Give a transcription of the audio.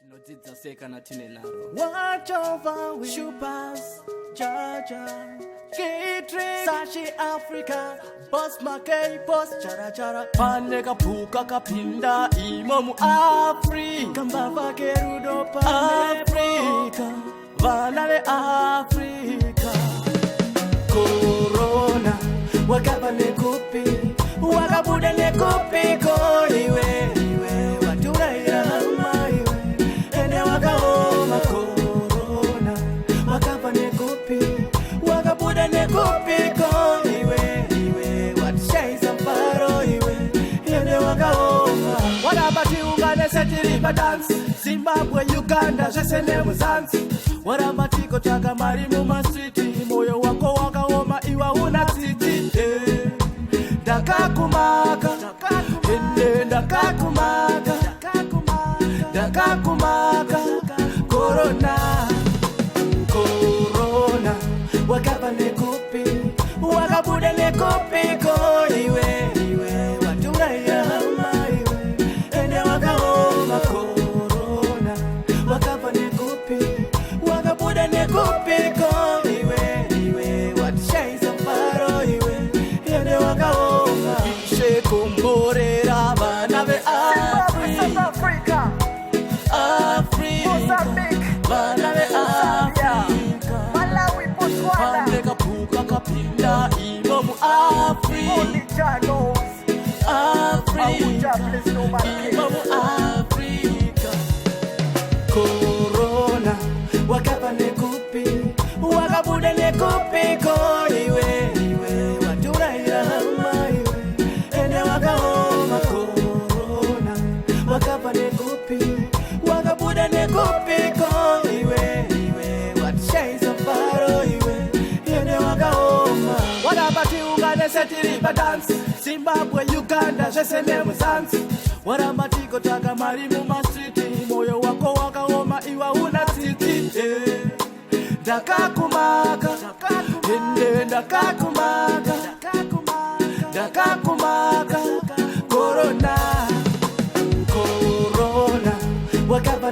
Tinodzidzaseka natine naro. Watch over we Shoopers, Jaja, K-Train, Sashi Africa, Boss Makei, Boss Chara Chara, Pandeka Puka Kapinda, Imomu Africa, Mbava Kerudo Africa, Vanale Africa, Corona, Wakaba Nekupi, Wakabuda Nekupi, Iwe, Watura Yama, Ene Wakaoma Corona, Wakaba Nekupi, Wakabuda Nekupi, Iwe, what shades of Faro, Ene Wakaoma. What about you, Uganda, Setiriba dance? Zimbabwe, Uganda, Jesene Muzanzi. What about you, Kotaga, Marimuma City, Moyo Wako Wakaoma, Iwa Una City, Dakakumaka, Dakakumaka, Dakakumaka, Corona, Corona, Wakaba Nekupi, Wakabuda Nekupi, Iwe, Watura Yama, Ene Wakaoma Corona, Wakaba Nekupi, Wakabuda Nekupi, Iwe, what shades of Faro, Ene Wakaoma, Ishe Kumborera, Banabe South Africa, Mozambique, Banabe Africa, Malawi, Botswana, Pandeka Puka Kapinda, Imomu Africa, only Jah knows. Abuja, bless nobody. Imomu Africa, Corona, Wakaba Nekupi, Wakabuda Nekupi, Iwe, Watura Yama, Ene Wakaoma Corona, Wakaba Nekupi, Wakabuda Nekupi, Iwe, what shades of Faro, Ene Wakaoma. What about you, Uganda, Setiriba dance? Zimbabwe, Uganda, Jesene Muzanzi. What about you, Kotaga, Marimuma City, Moyo Wako Wakaoma, Iwa Una City, Dakakumaka, Dakakumaka, Dakakumaka, Corona, Corona, Wakaba